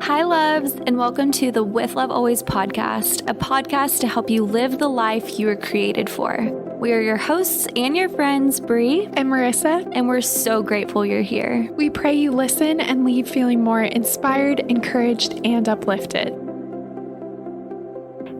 Hi, loves, and welcome to the With Love Always podcast, a podcast to help you live the life you were created for. We are your hosts and your friends, Bree and Marissa, and we're so grateful you're here. We pray you listen and leave feeling more inspired, encouraged, and uplifted.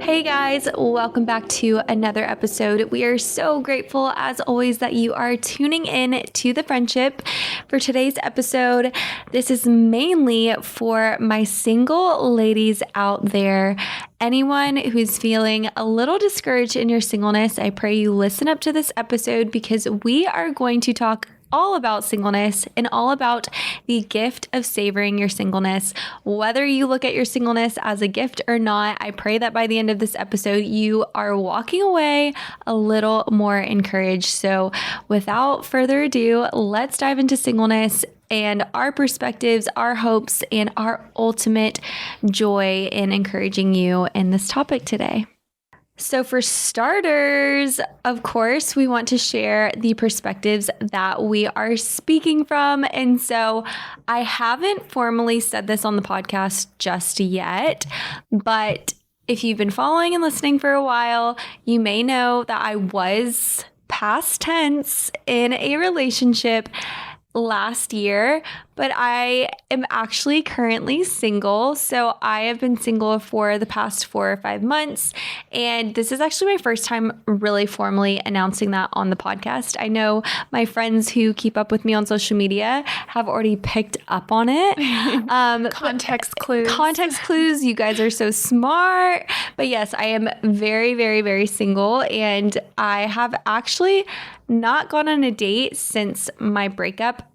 Hey guys, welcome back to another episode. We are so grateful as always that you are tuning in to the friendship. For today's episode, this is mainly for my single ladies out there. Anyone who's feeling a little discouraged in your singleness, I pray you listen up to this episode because we are going to talk all about singleness and all about the gift of savoring your singleness. Whether you look at your singleness as a gift or not, I pray that by the end of this episode, you are walking away a little more encouraged. So without further ado, let's dive into singleness and our perspectives, our hopes, and our ultimate joy in encouraging you in this topic today. So for starters, of course, we want to share the perspectives that we are speaking from. And so I haven't formally said this on the podcast just yet, but if you've been following and listening for a while, you may know that I was past tense in a relationship last year, but I am actually currently single. So I have been single for the past 4 or 5 months. And this is actually my first time really formally announcing that on the podcast. I know my friends who keep up with me on social media have already picked up on it. Context clues. Context clues. You guys are so smart. But yes, I am very, very, very single. And I have actually not gone on a date since my breakup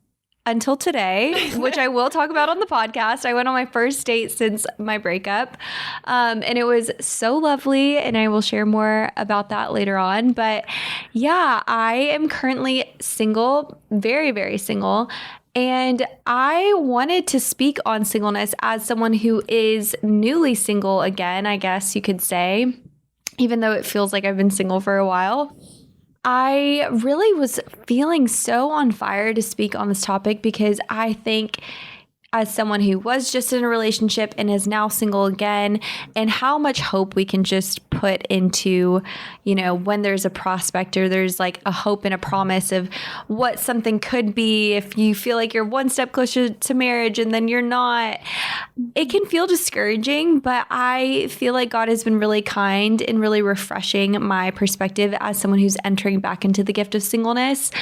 until today, which I will talk about on the podcast. I went on my first date since my breakup, and it was so lovely, and I will share more about that later on. But yeah, I am currently single, very, very single. And I wanted to speak on singleness as someone who is newly single again, I guess you could say, even though it feels like I've been single for a while. I really was feeling so on fire to speak on this topic because I think as someone who was just in a relationship and is now single again, and how much hope we can just put into, you know, when there's a prospect or there's like a hope and a promise of what something could be if you feel like you're one step closer to marriage and then you're not. It can feel discouraging, but I feel like God has been really kind and really refreshing my perspective as someone who's entering back into the gift of singleness,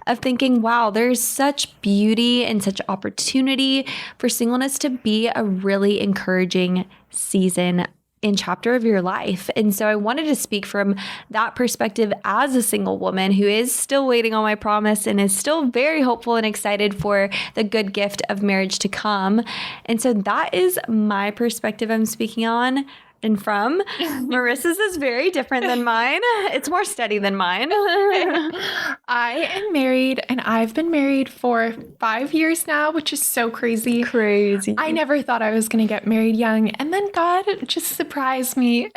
of thinking, wow, there's such beauty and such opportunity for singleness to be a really encouraging season in chapter of your life. And so I wanted to speak from that perspective as a single woman who is still waiting on my promise and is still very hopeful and excited for the good gift of marriage to come. And so that is my perspective I'm speaking on and from. Marissa's is very different than mine. It's more steady than mine. I am married, and I've been married for 5 years now, which is so crazy. Crazy. I never thought I was going to get married young, and then God just surprised me.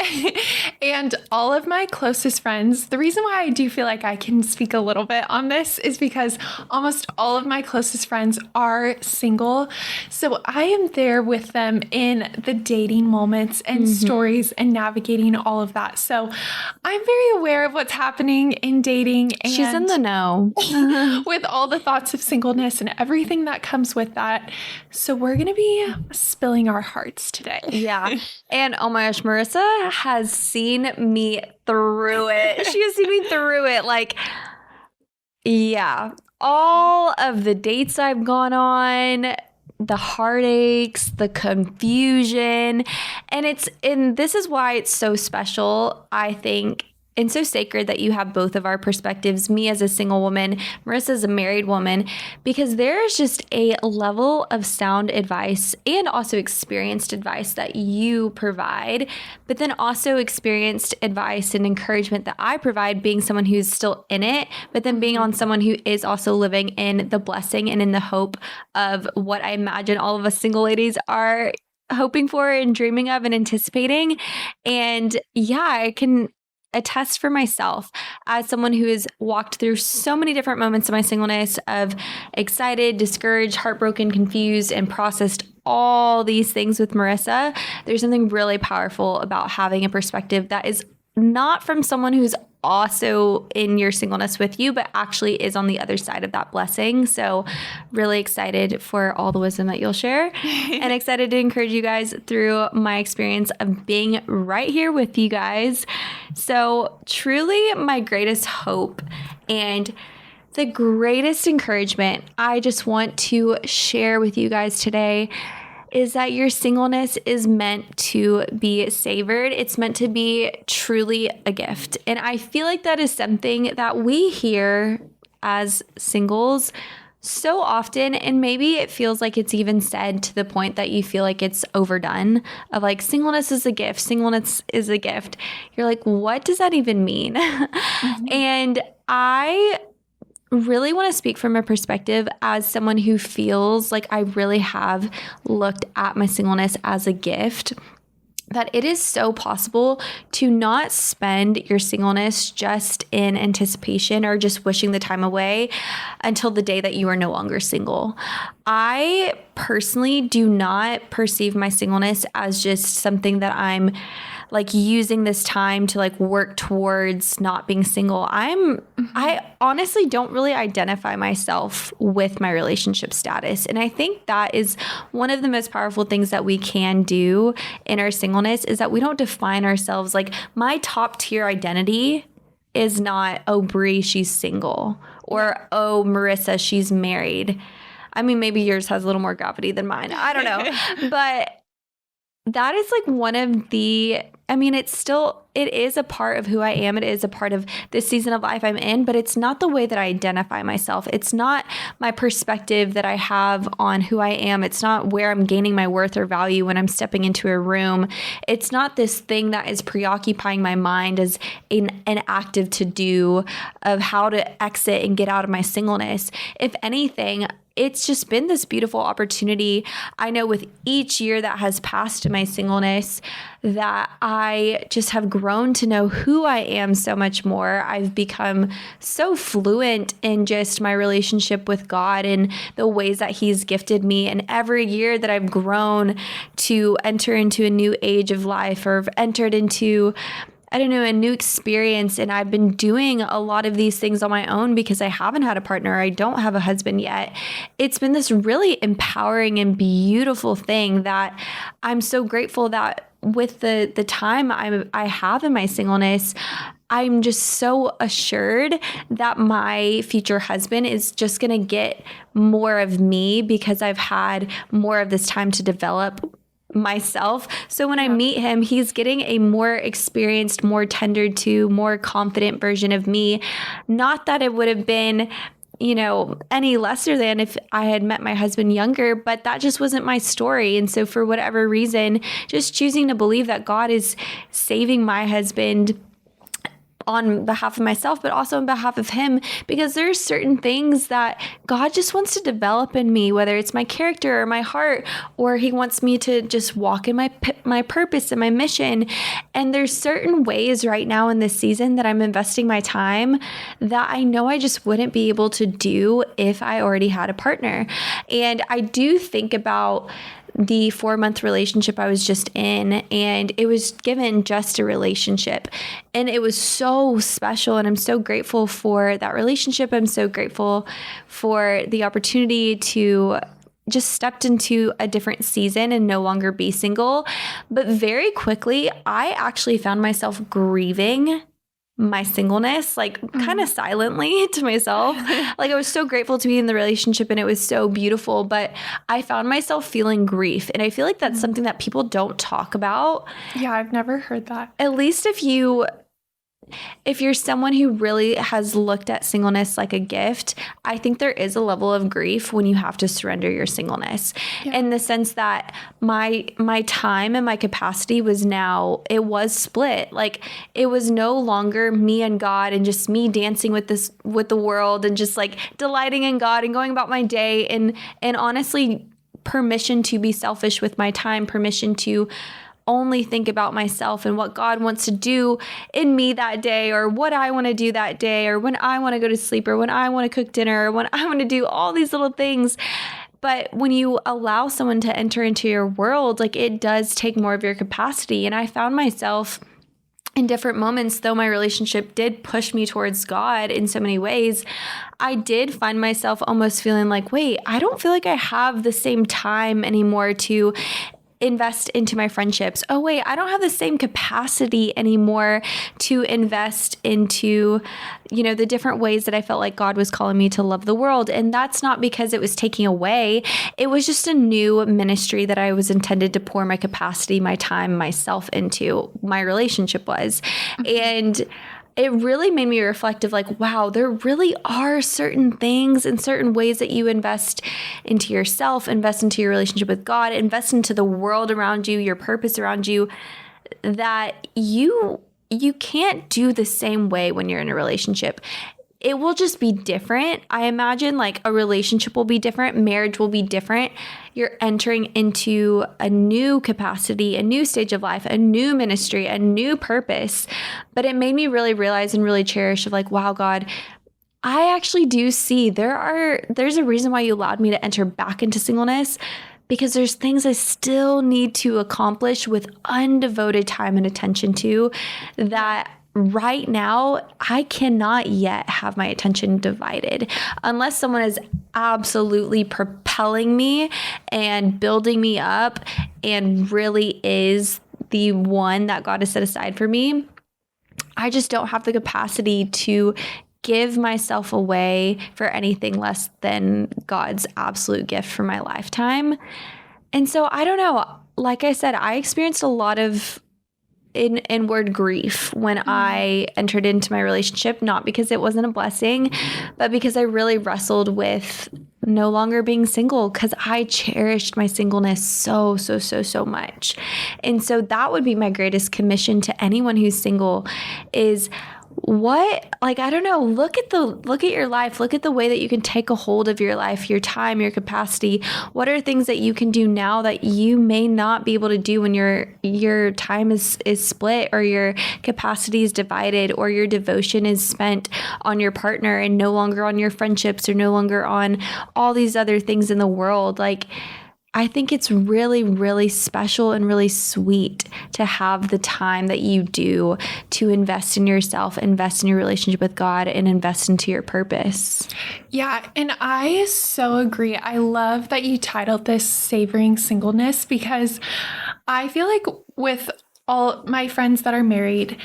And all of my closest friends, the reason why I do feel like I can speak a little bit on this is because almost all of my closest friends are single. So I am there with them in the dating moments and stories and navigating all of that. So I'm very aware of what's happening in dating. And she's in the know. with all the thoughts of singleness and everything that comes with that. So we're going to be spilling our hearts today. Yeah. And oh my gosh, Marissa has seen me through it. She has seen me through it. Like, yeah, all of the dates I've gone on, the heartaches, the confusion, and this is why it's so special, I think, and so sacred that you have both of our perspectives, me as a single woman, Marissa as a married woman, because there's just a level of sound advice and also experienced advice that you provide, but then also experienced advice and encouragement that I provide, being someone who's still in it, but then being on someone who is also living in the blessing and in the hope of what I imagine all of us single ladies are hoping for and dreaming of and anticipating. And yeah, I can attest for myself as someone who has walked through so many different moments of my singleness of excited, discouraged, heartbroken, confused, and processed all these things with Marissa, there's something really powerful about having a perspective that is not from someone who's also in your singleness with you, but actually is on the other side of that blessing. So really excited for all the wisdom that you'll share and excited to encourage you guys through my experience of being right here with you guys. So truly my greatest hope and the greatest encouragement I just want to share with you guys today is that your singleness is meant to be savored. It's meant to be truly a gift. And I feel like that is something that we hear as singles so often, and maybe it feels like it's even said to the point that you feel like it's overdone, of like, singleness is a gift, singleness is a gift. You're like, what does that even mean? And I really want to speak from a perspective as someone who feels like I really have looked at my singleness as a gift, that it is so possible to not spend your singleness just in anticipation or just wishing the time away until the day that you are no longer single. I personally do not perceive my singleness as just something that I'm like using this time to like work towards not being single. I honestly don't really identify myself with my relationship status. And I think that is one of the most powerful things that we can do in our singleness, is that we don't define ourselves. Like, my top tier identity is not, oh, Bree, she's single, or, oh, Marissa, she's married. I mean, maybe yours has a little more gravity than mine. I don't know. But that is like one of the, I mean, it is a part of who I am. It is a part of this season of life I'm in, but it's not the way that I identify myself. It's not my perspective that I have on who I am. It's not where I'm gaining my worth or value when I'm stepping into a room. It's not this thing that is preoccupying my mind as an active to-do of how to exit and get out of my singleness. If anything, it's just been this beautiful opportunity. I know with each year that has passed in my singleness that I just have grown to know who I am so much more. I've become so fluent in just my relationship with God and the ways that He's gifted me. And every year that I've grown to enter into a new age of life, or have entered into, I don't know, a new experience. And I've been doing a lot of these things on my own because I haven't had a partner. I don't have a husband yet. It's been this really empowering and beautiful thing that I'm so grateful that with the time I have in my singleness, I'm just so assured that my future husband is just going to get more of me because I've had more of this time to develop myself. So when I meet him, he's getting a more experienced, more tendered to, more confident version of me. Not that it would have been, you know, any lesser than if I had met my husband younger, but that just wasn't my story. And so for whatever reason, just choosing to believe that God is saving my husband on behalf of myself, but also on behalf of him, because there's certain things that God just wants to develop in me, whether it's my character or my heart, or He wants me to just walk in my purpose and my mission. And there's certain ways right now in this season that I'm investing my time that I know I just wouldn't be able to do if I already had a partner. And I do think about the 4-month relationship I was just in, and it was given just a relationship, and it was so special, and I'm so grateful for that relationship. I'm so grateful for the opportunity to just stepped into a different season and no longer be single. But very quickly, I actually found myself grieving my singleness, like kind of silently to myself. Like, I was so grateful to be in the relationship and it was so beautiful, but I found myself feeling grief. And I feel like that's something that people don't talk about. Yeah, I've never heard that. At least if you're someone who really has looked at singleness like a gift, I think there is a level of grief when you have to surrender your singleness, in the sense that my time and my capacity was split. Like, it was no longer me and God and just me dancing with the world and just like delighting in God and going about my day, and honestly, permission to be selfish with my time, permission to only think about myself and what God wants to do in me that day, or what I want to do that day, or when I want to go to sleep, or when I want to cook dinner, or when I want to do all these little things. But when you allow someone to enter into your world, like it does take more of your capacity. And I found myself in different moments, though my relationship did push me towards God in so many ways, I did find myself almost feeling like, wait, I don't feel like I have the same time anymore to invest into my friendships. Oh, wait, I don't have the same capacity anymore to invest into, the different ways that I felt like God was calling me to love the world. And that's not because it was taking away. It was just a new ministry that I was intended to pour my capacity, my time, myself into. My relationship was. And it really made me reflect of like, wow, there really are certain things and certain ways that you invest into yourself, invest into your relationship with God, invest into the world around you, your purpose around you, that you can't do the same way when you're in a relationship. It will just be different. I imagine like a relationship will be different. Marriage will be different. You're entering into a new capacity, a new stage of life, a new ministry, a new purpose. But it made me really realize and really cherish of like, wow, God, I actually do see there's a reason why you allowed me to enter back into singleness, because there's things I still need to accomplish with undevoted time and attention to that right now, I cannot yet have my attention divided unless someone is absolutely propelling me and building me up and really is the one that God has set aside for me. I just don't have the capacity to give myself away for anything less than God's absolute gift for my lifetime. And so I don't know. Like I said, I experienced a lot of inward grief when I entered into my relationship, not because it wasn't a blessing, but because I really wrestled with no longer being single, because I cherished my singleness so much. And so that would be my greatest commission to anyone who's single is I don't know, look at your life, look at the way that you can take a hold of your life, your time, your capacity. What are things that you can do now that you may not be able to do when your time is split, or your capacity is divided, or your devotion is spent on your partner and no longer on your friendships, or no longer on all these other things in the world. Like, I think it's really, really special and really sweet to have the time that you do to invest in yourself, invest in your relationship with God, and invest into your purpose. Yeah, and I so agree. I love that you titled this Savoring Singleness, because I feel like with all my friends that are married,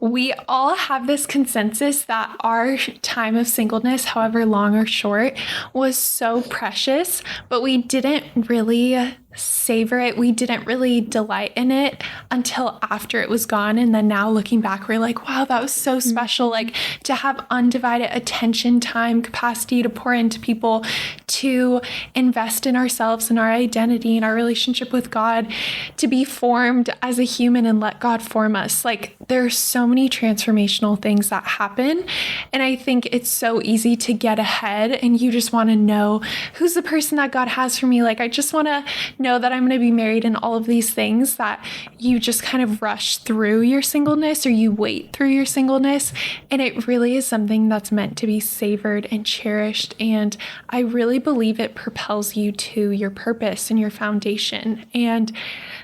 we all have this consensus that our time of singleness, however long or short, was so precious, but we didn't really savor it. We didn't really delight in it until after it was gone. And then now looking back, we're like, wow, that was so special. Like, to have undivided attention, time, capacity to pour into people, to invest in ourselves and our identity and our relationship with God, to be formed as a human and let God form us. Like, there are so many transformational things that happen. And I think it's so easy to get ahead and you just want to know who's the person that God has for me. Like, I just want to know that I'm going to be married and all of these things, that you just kind of rush through your singleness, or you wait through your singleness. And it really is something that's meant to be savored and cherished. And I really believe it propels you to your purpose and your foundation. And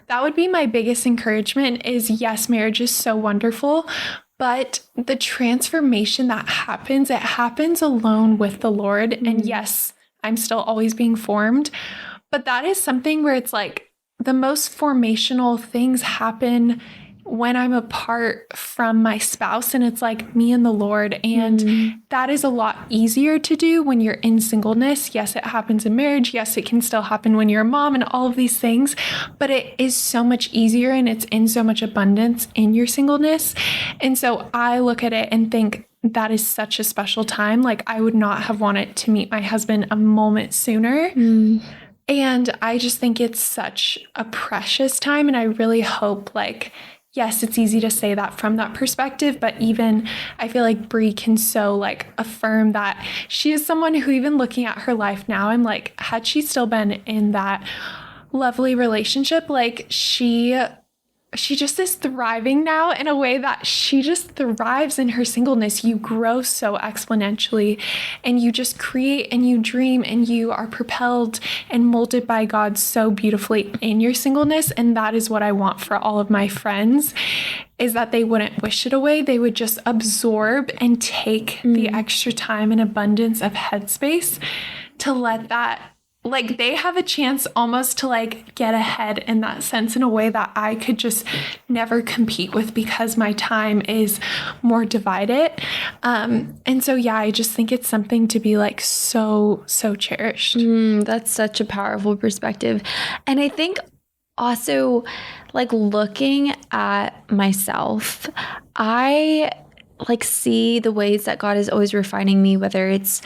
that would be my biggest encouragement is, yes, marriage is so wonderful, but the transformation that happens, it happens alone with the Lord. And yes, I'm still always being formed, but that is something where it's like the most formational things happen when I'm apart from my spouse, and it's like me and the Lord. And that is a lot easier to do when you're in singleness. Yes, it happens in marriage. Yes, it can still happen when you're a mom and all of these things, but it is so much easier and it's in so much abundance in your singleness. And so I look at it and think, that is such a special time. Like, I would not have wanted to meet my husband a moment sooner. And I just think it's such a precious time. And I really hope, like, yes, it's easy to say that from that perspective, but even I feel like Brie can so like affirm that she is someone who, even looking at her life now, I'm like, had she still been in that lovely relationship, like, she she just is thriving now in a way that she just thrives in her singleness. You grow so exponentially, and you just create and you dream and you are propelled and molded by God so beautifully in your singleness. And that is what I want for all of my friends, is that they wouldn't wish it away. They would just absorb and take the extra time and abundance of headspace to let that, like, they have a chance almost to like get ahead in that sense in a way that I could just never compete with because my time is more divided. And so, yeah, I just think it's something to be like so cherished. That's such a powerful perspective. And I think also, like, looking at myself, I like see the ways that God is always refining me, whether it's,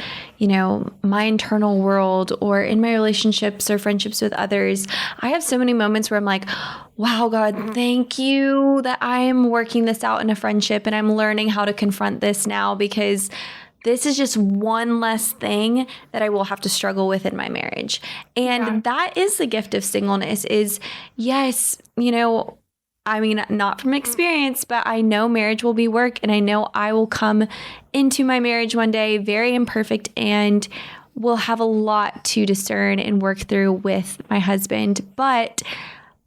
my internal world or in my relationships or friendships with others. I have so many moments where I'm like, wow, God, thank you that I'm working this out in a friendship and I'm learning how to confront this now, because this is just one less thing that I will have to struggle with in my marriage. And that is the gift of singleness is, yes, I mean, not from experience, but I know marriage will be work, and I know I will come into my marriage one day very imperfect and will have a lot to discern and work through with my husband. But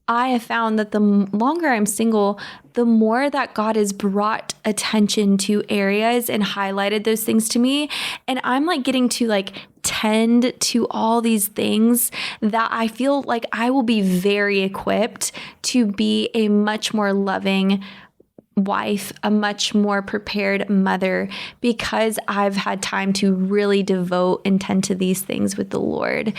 I have found that the longer I'm single, the more that God has brought attention to areas and highlighted those things to me. And I'm like getting to like tend to all these things that I feel like I will be very equipped to be a much more loving wife, a much more prepared mother, because I've had time to really devote and tend to these things with the Lord.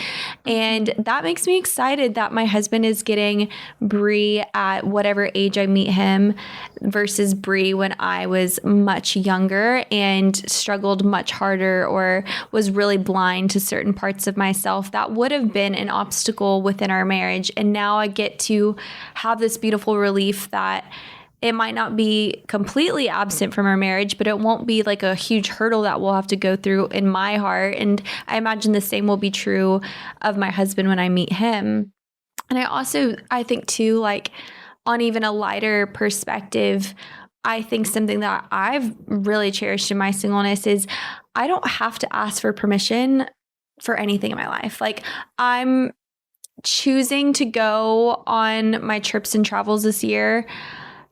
And that makes me excited that my husband is getting Bree at whatever age I meet him versus Bree when I was much younger and struggled much harder or was really blind to certain parts of myself. That would have been an obstacle within our marriage. And now I get to have this beautiful relief that it might not be completely absent from our marriage, but it won't be like a huge hurdle that we'll have to go through in my heart. And I imagine the same will be true of my husband when I meet him. And I think too, like on even a lighter perspective, I think something that I've really cherished in my singleness is I don't have to ask for permission for anything in my life. Like I'm choosing to go on my trips and travels this year.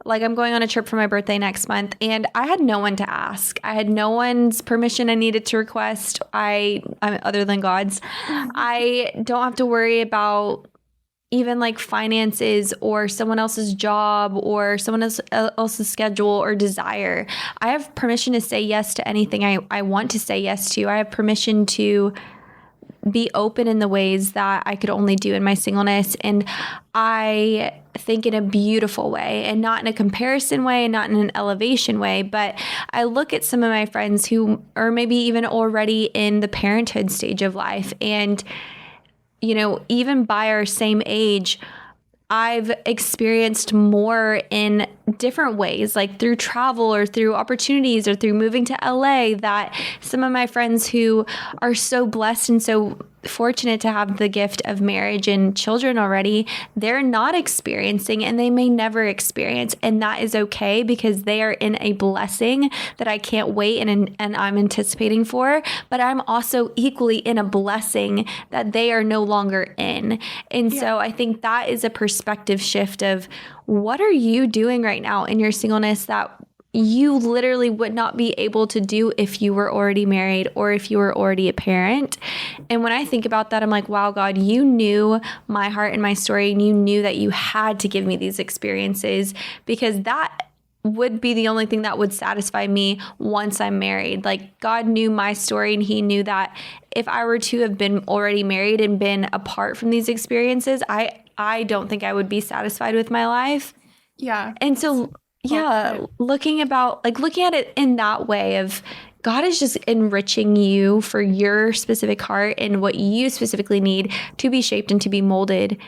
Like I'm going on a trip for my birthday next month, and I had no one to ask. I had no one's permission I needed to request. Other than God's. I don't have to worry about even like finances or someone else's job or someone else's schedule or desire. I have permission to say yes to anything I want to say yes to. I have permission to be open in the ways that I could only do in my singleness. And I think in a beautiful way, and not in a comparison way, and not in an elevation way. But I look at some of my friends who are maybe even already in the parenthood stage of life. And, even by our same age, I've experienced more in different ways, like through travel or through opportunities or through moving to LA, that some of my friends who are so blessed and so fortunate to have the gift of marriage and children already, they're not experiencing, and they may never experience. And that is okay, because they are in a blessing that I can't wait and I'm anticipating for. But I'm also equally in a blessing that they are no longer in. And so I think that is a perspective shift of what are you doing right now in your singleness that you literally would not be able to do if you were already married or if you were already a parent. And when I think about that, I'm like, wow, God, you knew my heart and my story, and you knew that you had to give me these experiences, because that would be the only thing that would satisfy me once I'm married. Like God knew my story, and he knew that if I were to have been already married and been apart from these experiences, I don't think I would be satisfied with my life. Yeah. And so looking at it in that way of God is just enriching you for your specific heart and what you specifically need to be shaped and to be molded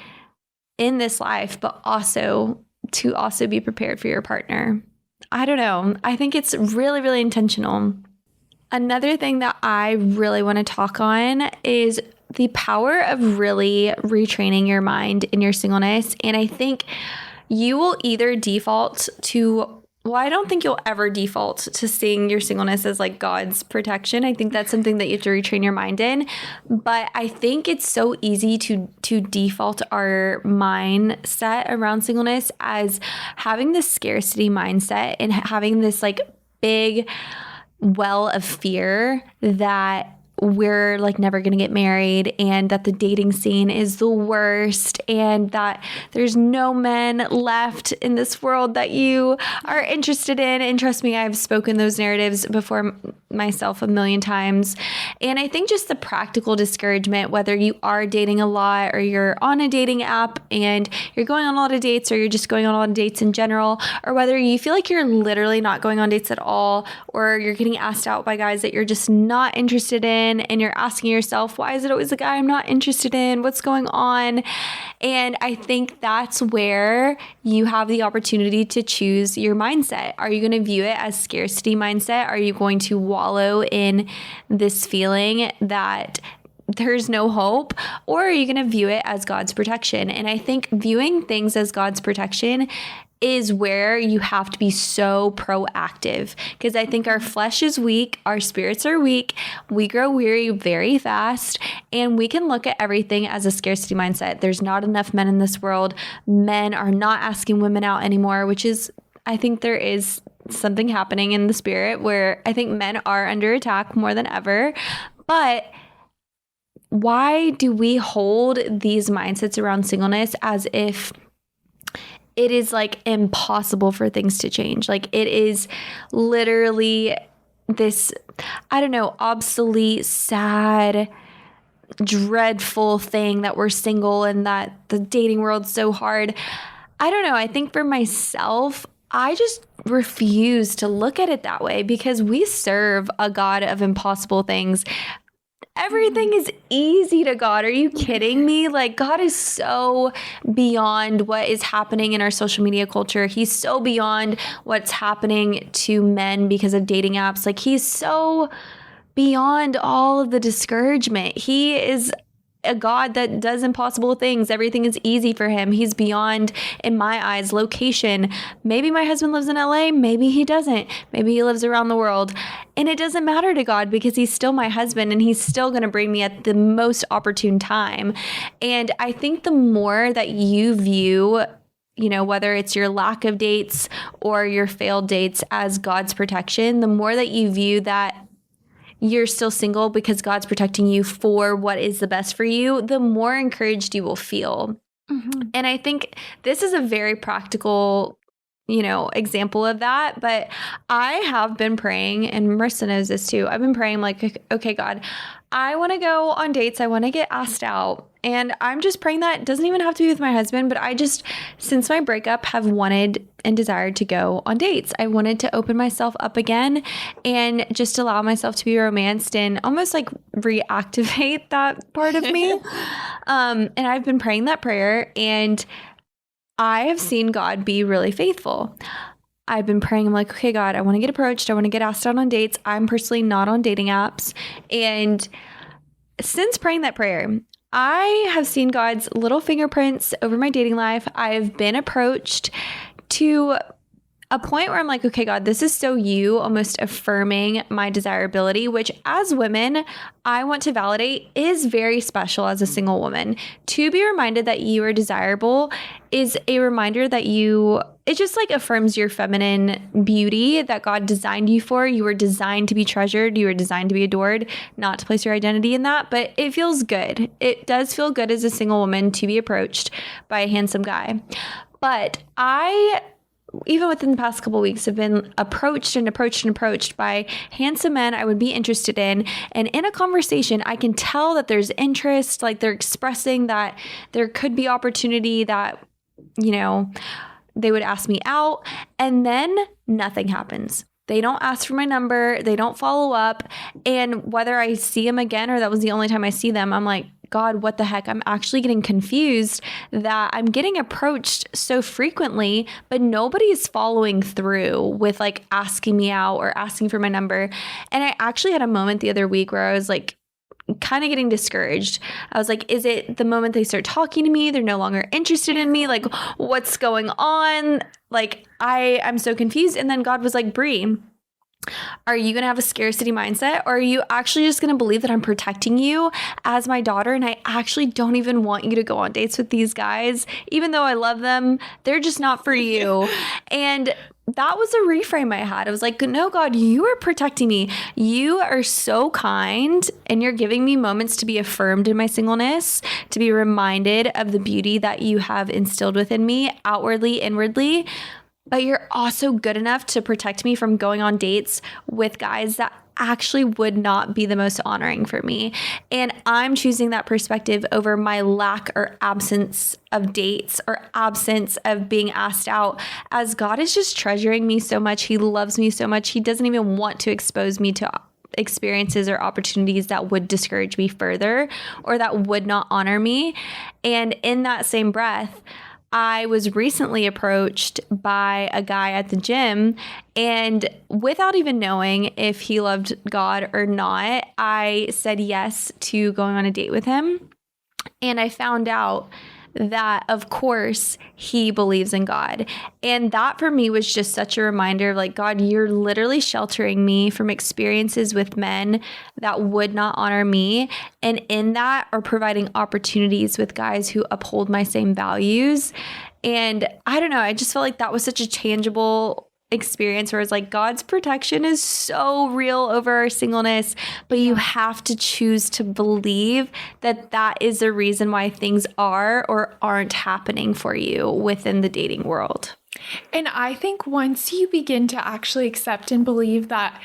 in this life, but also to also be prepared for your partner. I don't know. I think it's really, really intentional. Another thing that I really want to talk on is the power of really retraining your mind in your singleness. And I think you will either default to, well, I don't think you'll ever default to seeing your singleness as like God's protection. I think that's something that you have to retrain your mind in. But I think it's so easy to default our mindset around singleness as having this scarcity mindset and having this like big well of fear that we're like never going to get married and that the dating scene is the worst and that there's no men left in this world that you are interested in. And trust me, I've spoken those narratives before myself a million times. And I think just the practical discouragement, whether you are dating a lot or you're on a dating app and you're going on a lot of dates or you're just going on a lot of dates in general, or whether you feel like you're literally not going on dates at all, or you're getting asked out by guys that you're just not interested in, and you're asking yourself, why is it always the guy I'm not interested in? What's going on? And I think that's where you have the opportunity to choose your mindset. Are you going to view it as scarcity mindset? Are you going to wallow in this feeling that there's no hope? Or are you going to view it as God's protection? And I think viewing things as God's protection is where you have to be so proactive, because I think our flesh is weak, our spirits are weak, we grow weary very fast, and we can look at everything as a scarcity mindset. There's not enough men in this world. Men are not asking women out anymore, which is, I think there is something happening in the spirit where I think men are under attack more than ever. But why do we hold these mindsets around singleness as if it is like impossible for things to change? Like it is literally this, I don't know, obsolete, sad, dreadful thing that we're single and that the dating world's so hard. I don't know. I think for myself, I just refuse to look at it that way because we serve a God of impossible things. Everything is easy to God. Are you kidding me? Like, God is so beyond what is happening in our social media culture. He's so beyond what's happening to men because of dating apps. Like, he's so beyond all of the discouragement. He is a God that does impossible things. Everything is easy for him. He's beyond, in my eyes, location. Maybe my husband lives in LA. Maybe he doesn't. Maybe he lives around the world. And it doesn't matter to God because he's still my husband and he's still going to bring me at the most opportune time. And I think the more that you view, you know, whether it's your lack of dates or your failed dates as God's protection, the more that you view that you're still single because God's protecting you for what is the best for you, the more encouraged you will feel. Mm-hmm. And I think this is a very practical, you know, example of that. But I have been praying, and Marissa knows this too. I've been praying like, okay, God, I want to go on dates. I want to get asked out. And I'm just praying that it doesn't even have to be with my husband, but I just, since my breakup, have wanted and desired to go on dates. I wanted to open myself up again and just allow myself to be romanced and almost like reactivate that part of me. And I've been praying that prayer, and I have seen God be really faithful. I've been praying, I'm like, okay, God, I want to get approached. I want to get asked out on dates. I'm personally not on dating apps. And since praying that prayer, I have seen God's little fingerprints over my dating life. I've been approached to a point where I'm like, okay, God, this is so you, almost affirming my desirability, which as women, I want to validate is very special as a single woman. To be reminded that you are desirable is a reminder that it just like affirms your feminine beauty that God designed you for. You were designed to be treasured. You were designed to be adored, not to place your identity in that, but it feels good. It does feel good as a single woman to be approached by a handsome guy. But even within the past couple of weeks, have been approached by handsome men I would be interested in. And in a conversation, I can tell that there's interest, like they're expressing that there could be opportunity that, you know, they would ask me out. And then nothing happens. They don't ask for my number. They don't follow up. And whether I see them again or that was the only time I see them, I'm like, God, what the heck? I'm actually getting confused that I'm getting approached so frequently, but nobody's following through with like asking me out or asking for my number. And I actually had a moment the other week where I was like, kind of getting discouraged. I was like, is it the moment they start talking to me, they're no longer interested in me? Like, what's going on? Like, I'm so confused. And then God was like, Bree, are you going to have a scarcity mindset, or are you actually just going to believe that I'm protecting you as my daughter? And I actually don't even want you to go on dates with these guys. Even though I love them, they're just not for you. And that was a reframe I had. I was like, no, God, you are protecting me. You are so kind, and you're giving me moments to be affirmed in my singleness, to be reminded of the beauty that you have instilled within me, outwardly, inwardly. But you're also good enough to protect me from going on dates with guys that actually would not be the most honoring for me. And I'm choosing that perspective over my lack or absence of dates or absence of being asked out, as God is just treasuring me so much. He loves me so much. He doesn't even want to expose me to experiences or opportunities that would discourage me further or that would not honor me. And in that same breath, I was recently approached by a guy at the gym, and without even knowing if he loved God or not, I said yes to going on a date with him. And I found out that, of course, he believes in God. And that for me was just such a reminder of like, God, you're literally sheltering me from experiences with men that would not honor me. And in that are providing opportunities with guys who uphold my same values. And I don't know, I just felt like that was such a tangible experience where it's like God's protection is so real over our singleness, but you have to choose to believe that that is the reason why things are or aren't happening for you within the dating world. And I think once you begin to actually accept and believe that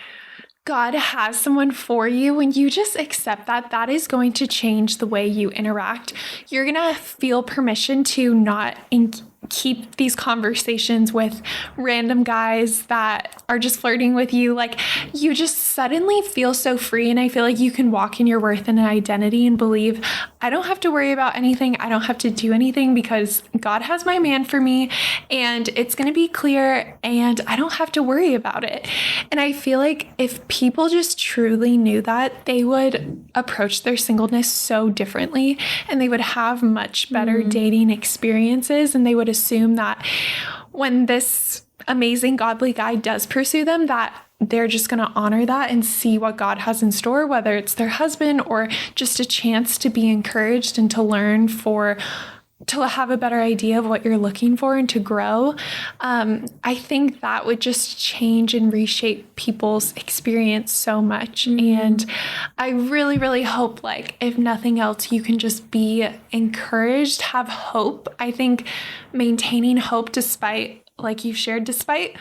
God has someone for you, when you just accept that, that is going to change the way you interact. You're going to feel permission to not keep these conversations with random guys that are just flirting with you. Like, you just suddenly feel so free. And I feel like you can walk in your worth and identity and believe, I don't have to worry about anything. I don't have to do anything because God has my man for me and it's going to be clear and I don't have to worry about it. And I feel like if people just truly knew that, they would approach their singleness so differently and they would have much better dating experiences, and they would assume that when this amazing godly guy does pursue them, that they're just going to honor that and see what God has in store, whether it's their husband or just a chance to be encouraged and to learn to have a better idea of what you're looking for and to grow. I think that would just change and reshape people's experience so much. And I really, really hope, like, if nothing else, you can just be encouraged, have hope. I think maintaining hope despite, like you shared, despite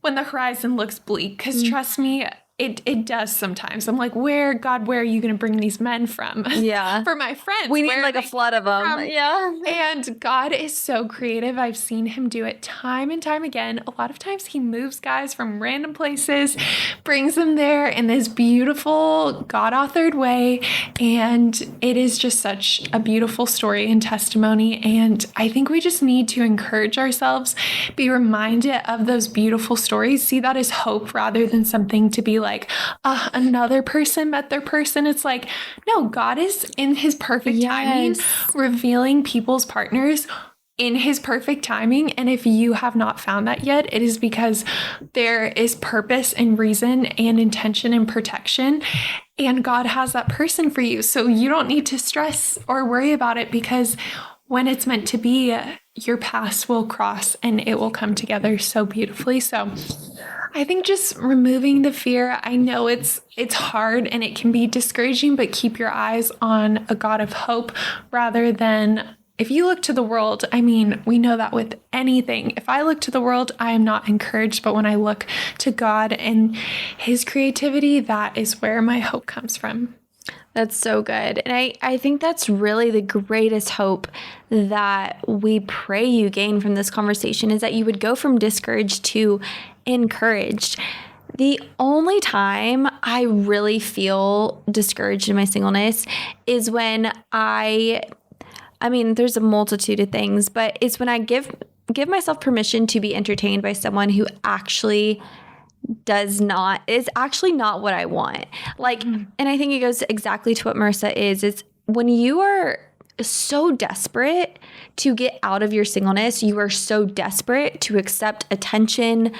when the horizon looks bleak, because trust me, it does sometimes. I'm like, God, where are you going to bring these men from? Yeah. For my friends. We need like a flood of them. Yeah. And God is so creative. I've seen him do it time and time again. A lot of times he moves guys from random places, brings them there in this beautiful God-authored way. And it is just such a beautiful story and testimony. And I think we just need to encourage ourselves, be reminded of those beautiful stories, see that as hope rather than something to be like, another person met their person. It's like, no, God is in his perfect timing, revealing people's partners in his perfect timing. And if you have not found that yet, it is because there is purpose and reason and intention and protection. And God has that person for you. So you don't need to stress or worry about it, because when it's meant to be, your paths will cross and it will come together so beautifully. So I think just removing the fear, I know it's hard and it can be discouraging, but keep your eyes on a God of hope rather than, if you look to the world, I mean, we know that with anything. If I look to the world, I am not encouraged, but when I look to God and his creativity, that is where my hope comes from. That's so good. And I think that's really the greatest hope that we pray you gain from this conversation, is that you would go from discouraged to encouraged. The only time I really feel discouraged in my singleness is when I mean, there's a multitude of things, but it's when I give myself permission to be entertained by someone who actually is actually not what I want. Like, and I think it goes exactly to what Marissa is. It's when you are so desperate to get out of your singleness, you are so desperate to accept attention,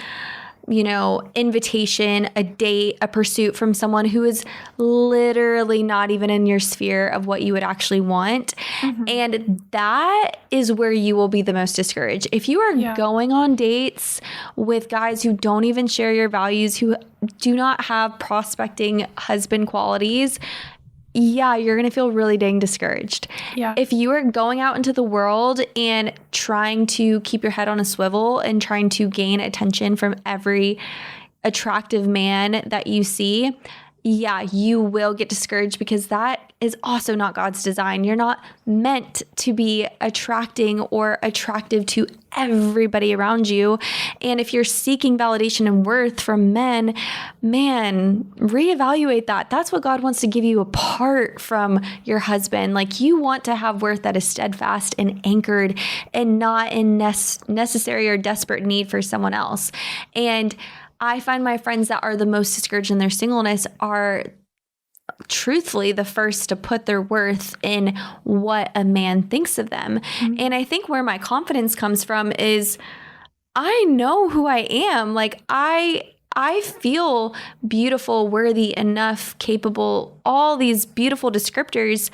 invitation, a date, a pursuit from someone who is literally not even in your sphere of what you would actually want. And that is where you will be the most discouraged. If you are going on dates with guys who don't even share your values, who do not have prospecting husband qualities, you're going to feel really dang discouraged. If you are going out into the world and trying to keep your head on a swivel and trying to gain attention from every attractive man that you see, you will get discouraged, because that is also not God's design. You're not meant to be attracting or attractive to everybody around you. And if you're seeking validation and worth from men, man, reevaluate that. That's what God wants to give you apart from your husband. Like, you want to have worth that is steadfast and anchored and not in necessary or desperate need for someone else. And I find my friends that are the most discouraged in their singleness are truthfully the first to put their worth in what a man thinks of them. And I think where my confidence comes from is I know who I am. Like, I feel beautiful, worthy, enough, capable, all these beautiful descriptors,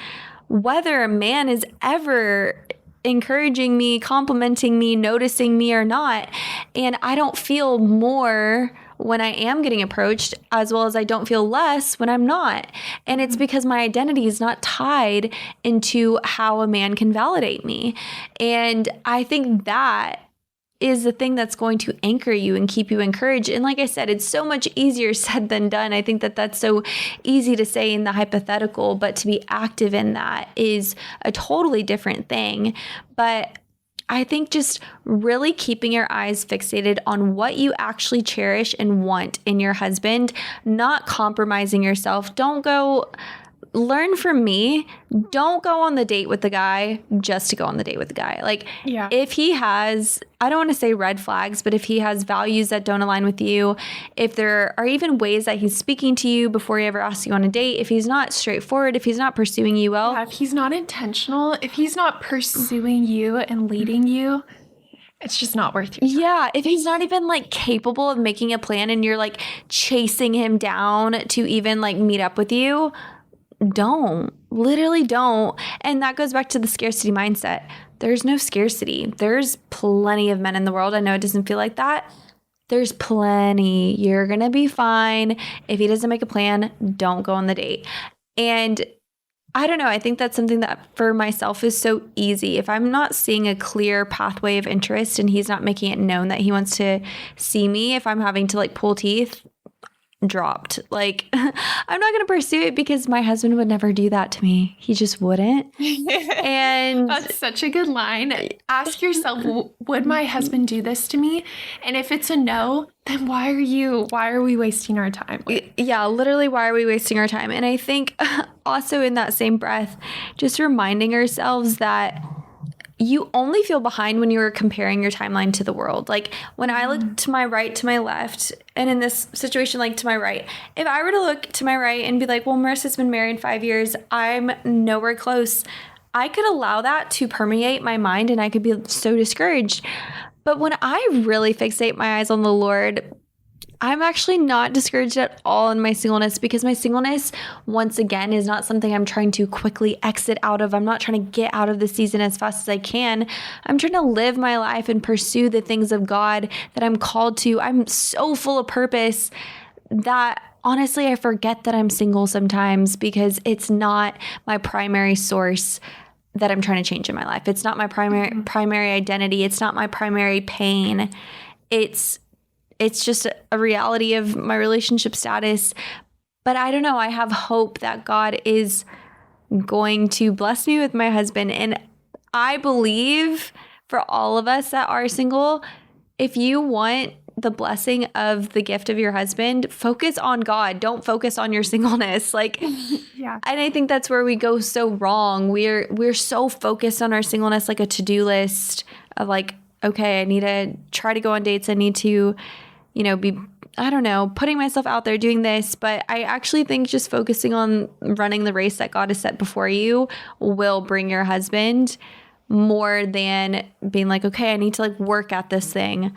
whether a man is ever encouraging me, complimenting me, noticing me or not. And I don't feel more when I am getting approached, as well as I don't feel less when I'm not. And it's because my identity is not tied into how a man can validate me. And I think that is the thing that's going to anchor you and keep you encouraged. And like I said, it's so much easier said than done. I think that that's so easy to say in the hypothetical, but to be active in that is a totally different thing. But I think just really keeping your eyes fixated on what you actually cherish and want in your husband, not compromising yourself. Don't go learn from me. Don't go on the date with the guy just to go on the date with the guy. Like, if he has, I don't want to say red flags, but if he has values that don't align with you, if there are even ways that he's speaking to you before he ever asks you on a date, if he's not straightforward, if he's not pursuing you well. If he's not intentional, if he's not pursuing you and leading you, it's just not worth your time. If he's not even like capable of making a plan and you're like chasing him down to even like meet up with you, literally don't. And that goes back to the scarcity mindset. There's no scarcity. There's plenty of men in the world. I know it doesn't feel like that. There's plenty. You're going to be fine. If he doesn't make a plan, don't go on the date. And I don't know. I think that's something that for myself is so easy. If I'm not seeing a clear pathway of interest and he's not making it known that he wants to see me, if I'm having to like pull teeth, dropped. Like, I'm not going to pursue it because my husband would never do that to me. He just wouldn't. And that's such a good line. Ask yourself, would my husband do this to me? And if it's a no, then why are we wasting our time? Literally, why are we wasting our time? And I think also in that same breath, just reminding ourselves that you only feel behind when you're comparing your timeline to the world. Like, when I look to my right, to my left, and in this situation, like to my right, if I were to look to my right and be like, well, Marissa's been married 5 years, I'm nowhere close, I could allow that to permeate my mind and I could be so discouraged. But when I really fixate my eyes on the Lord, I'm actually not discouraged at all in my singleness, because my singleness, once again, is not something I'm trying to quickly exit out of. I'm not trying to get out of the season as fast as I can. I'm trying to live my life and pursue the things of God that I'm called to. I'm so full of purpose that honestly, I forget that I'm single sometimes, because it's not my primary source that I'm trying to change in my life. It's not my primary identity. It's not my primary pain. It's just a reality of my relationship status. But I don't know. I have hope that God is going to bless me with my husband. And I believe for all of us that are single, if you want the blessing of the gift of your husband, focus on God. Don't focus on your singleness. Like, And I think that's where we go so wrong. We're so focused on our singleness, like a to-do list of like, okay, I need to try to go on dates. I need to be, I don't know, putting myself out there doing this, but I actually think just focusing on running the race that God has set before you will bring your husband, more than being like, okay, I need to like work at this thing.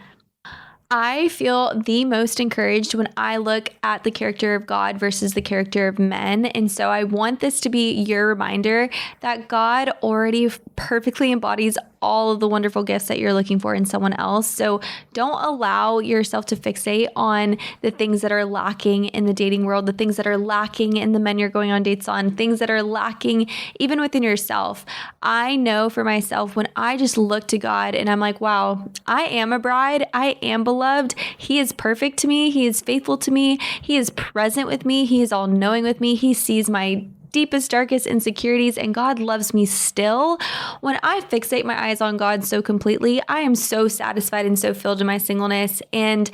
I feel the most encouraged when I look at the character of God versus the character of men. And so I want this to be your reminder that God already perfectly embodies all of the wonderful gifts that you're looking for in someone else. So don't allow yourself to fixate on the things that are lacking in the dating world, the things that are lacking in the men you're going on dates on, things that are lacking even within yourself. I know for myself, when I just look to God and I'm like, wow, I am a bride, I am beloved. He is perfect to me. He is faithful to me. He is present with me. He is all knowing with me. He sees my deepest, darkest insecurities, and God loves me still. When I fixate my eyes on God so completely, I am so satisfied and so filled in my singleness. And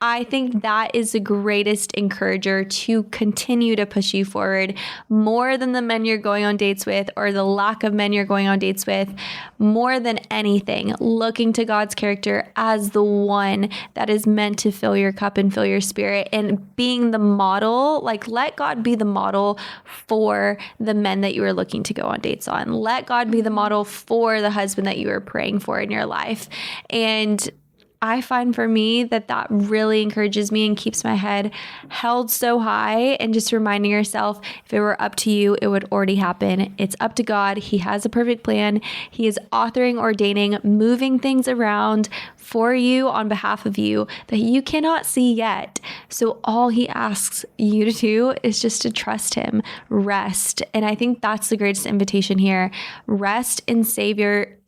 I think that is the greatest encourager to continue to push you forward, more than the men you're going on dates with or the lack of men you're going on dates with. More than anything, looking to God's character as the one that is meant to fill your cup and fill your spirit, and being the model. Like, let God be the model for the men that you are looking to go on dates on. Let God be the model for the husband that you are praying for in your life. And I find for me that really encourages me and keeps my head held so high, and just reminding yourself, if it were up to you, it would already happen. It's up to God. He has a perfect plan. He is authoring, ordaining, moving things around for you on behalf of you that you cannot see yet. So all he asks you to do is just to trust him, rest. And I think that's the greatest invitation here. Rest and savor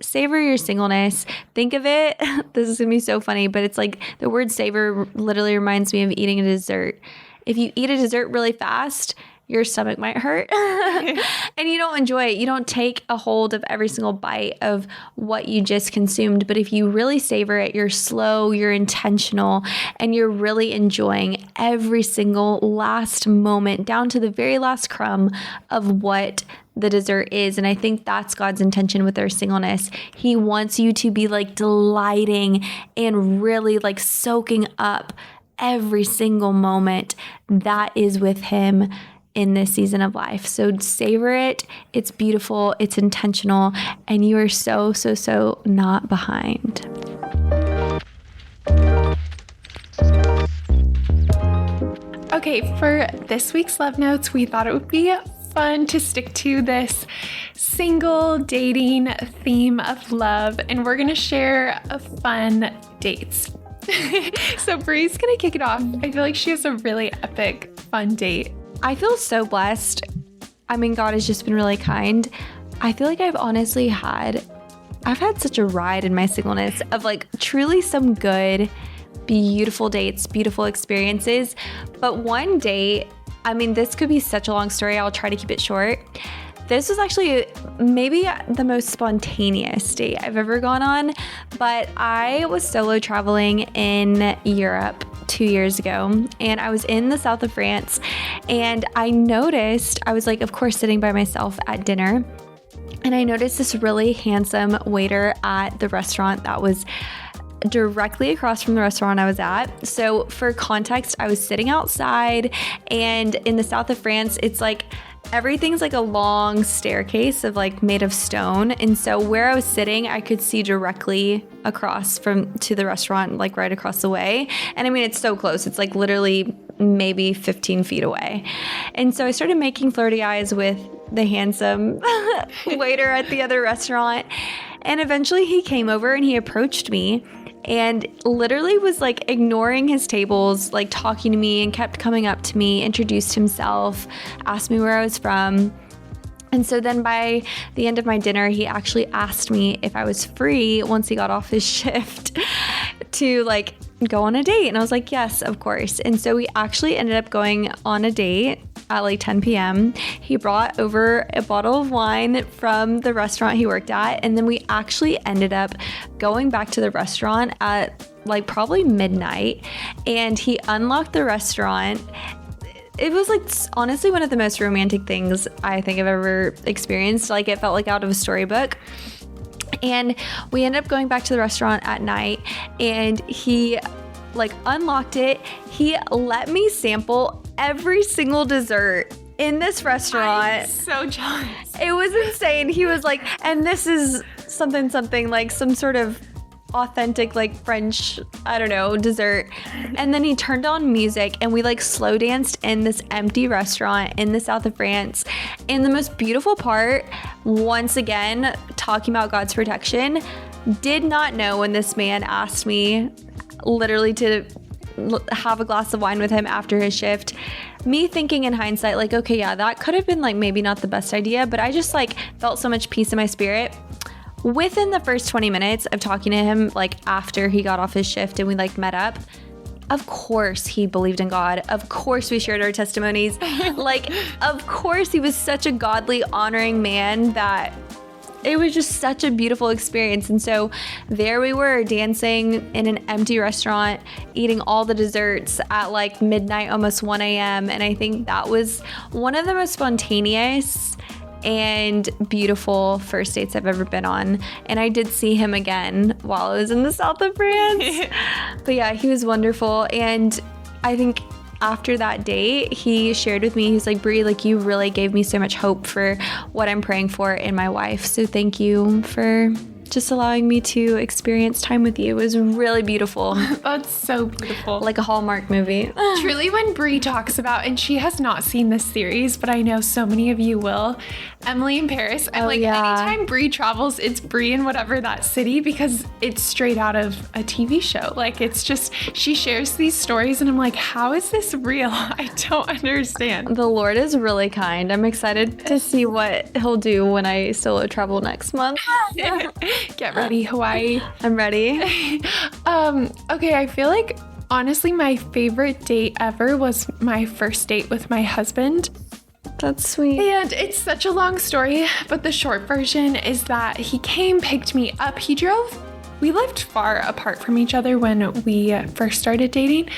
your singleness. Think of it. This is going to be so funny, but it's like the word savor literally reminds me of eating a dessert. If you eat a dessert really fast, your stomach might hurt and you don't enjoy it. You don't take a hold of every single bite of what you just consumed. But if you really savor it, you're slow, you're intentional, and you're really enjoying every single last moment down to the very last crumb of what the dessert is. And I think that's God's intention with our singleness. He wants you to be like delighting and really like soaking up every single moment that is with him in this season of life. So savor it. It's beautiful. It's intentional. And you are so, so, so not behind. Okay, for this week's Love Notes, we thought it would be fun to stick to this single dating theme of love, and we're going to share fun dates. So Bree's going to kick it off. I feel like she has a really epic, fun date. I feel so blessed. I mean, God has just been really kind. I feel like I've had such a ride in my singleness of like truly some good, beautiful dates, beautiful experiences. But one date, I mean, this could be such a long story. I'll try to keep it short. This was actually maybe the most spontaneous date I've ever gone on, but I was solo traveling in Europe 2 years ago, and I was in the south of France, and I noticed, I was like, of course, sitting by myself at dinner, and I noticed this really handsome waiter at the restaurant that was directly across from the restaurant I was at. So for context, I was sitting outside, and in the south of France, it's like everything's like a long staircase of like made of stone. And so where I was sitting, I could see directly across to the restaurant, like right across the way. And I mean, it's so close. It's like literally maybe 15 feet away. And so I started making flirty eyes with the handsome waiter at the other restaurant. And eventually he came over and he approached me and literally was like ignoring his tables, like talking to me, and kept coming up to me, introduced himself, asked me where I was from. And so then by the end of my dinner, he actually asked me if I was free once he got off his shift to like go on a date. And I was like, yes, of course. And so we actually ended up going on a date at like 10 p.m. He brought over a bottle of wine from the restaurant he worked at. And then we actually ended up going back to the restaurant at like probably midnight. And he unlocked the restaurant. It was like honestly one of the most romantic things I think I've ever experienced. Like it felt like out of a storybook. And we ended up going back to the restaurant at night, and he like unlocked it. He let me sample every single dessert in this restaurant. I'm so jealous. It was insane. He was like, and this is something like some sort of authentic like French, I don't know, dessert. And then he turned on music and we like slow danced in this empty restaurant in the south of France. And the most beautiful part, once again, talking about God's protection, did not know when this man asked me literally to have a glass of wine with him after his shift. Me thinking in hindsight, like, okay, yeah, that could have been like maybe not the best idea, but I just like felt so much peace in my spirit. Within the first 20 minutes of talking to him, like after he got off his shift and we like met up, of course he believed in God. Of course we shared our testimonies. Like, of course he was such a godly, honoring man that it was just such a beautiful experience. And so there we were dancing in an empty restaurant, eating all the desserts at like midnight, almost 1 a.m. And I think that was one of the most spontaneous and beautiful first dates I've ever been on. And I did see him again while I was in the south of France. But yeah, he was wonderful. And I think after that date, he shared with me, he's like, Brie, like you really gave me so much hope for what I'm praying for in my wife. So thank you for just allowing me to experience time with you. It was really beautiful. That's so beautiful. Like a Hallmark movie. Truly, when Brie talks about, and she has not seen this series, but I know so many of you will, Emily in Paris. And anytime Brie travels, it's Brie in whatever that city, because it's straight out of a TV show. Like, it's just, she shares these stories and I'm like, how is this real? I don't understand. The Lord is really kind. I'm excited to see what he'll do when I solo travel next month. Get ready, Hawaii. I'm ready. Okay, I feel like honestly my favorite date ever was my first date with my husband. That's sweet. And it's such a long story, but the short version is that he came, picked me up. We lived far apart from each other when we first started dating.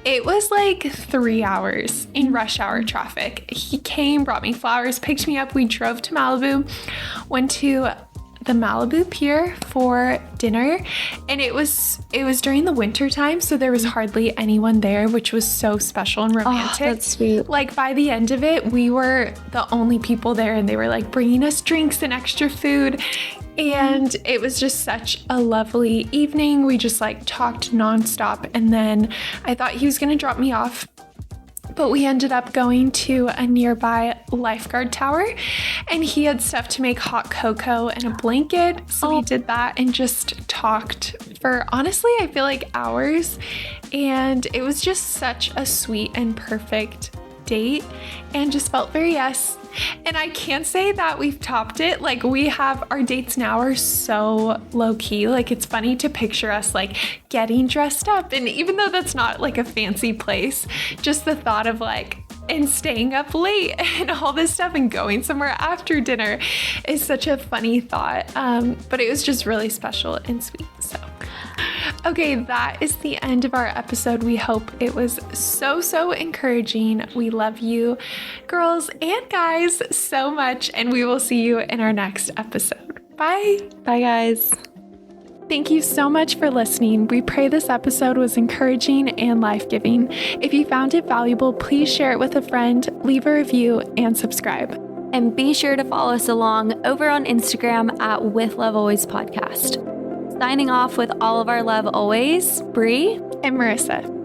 It was like 3 hours in rush hour traffic. He came, brought me flowers, picked me up. We drove to Malibu, went to the Malibu Pier for dinner, and it was during the winter time, so there was hardly anyone there, which was so special and romantic. Oh, that's sweet. Like by the end of it, we were the only people there, and they were like bringing us drinks and extra food, and it was just such a lovely evening. We just like talked nonstop, and then I thought he was gonna drop me off, but we ended up going to a nearby lifeguard tower, and he had stuff to make hot cocoa and a blanket. So we did that and just talked for, honestly, I feel like hours. And it was just such a sweet and perfect date and just felt very yes. And I can't say that we've topped it. Like, we have, our dates now are so low key. Like, it's funny to picture us like getting dressed up. And even though that's not like a fancy place, just the thought of like, and staying up late and all this stuff and going somewhere after dinner is such a funny thought. But it was just really special and sweet. So, okay, that is the end of our episode. We hope it was so encouraging. We love you, girls and guys, so much, and we will see you in our next episode. Bye. Bye, guys. Thank you so much for listening. We pray this episode was encouraging and life-giving. If you found it valuable, please share it with a friend, leave a review, and subscribe. And be sure to follow us along over on Instagram at With Love Always Podcast. Signing off with all of our love always, Brie And Marissa.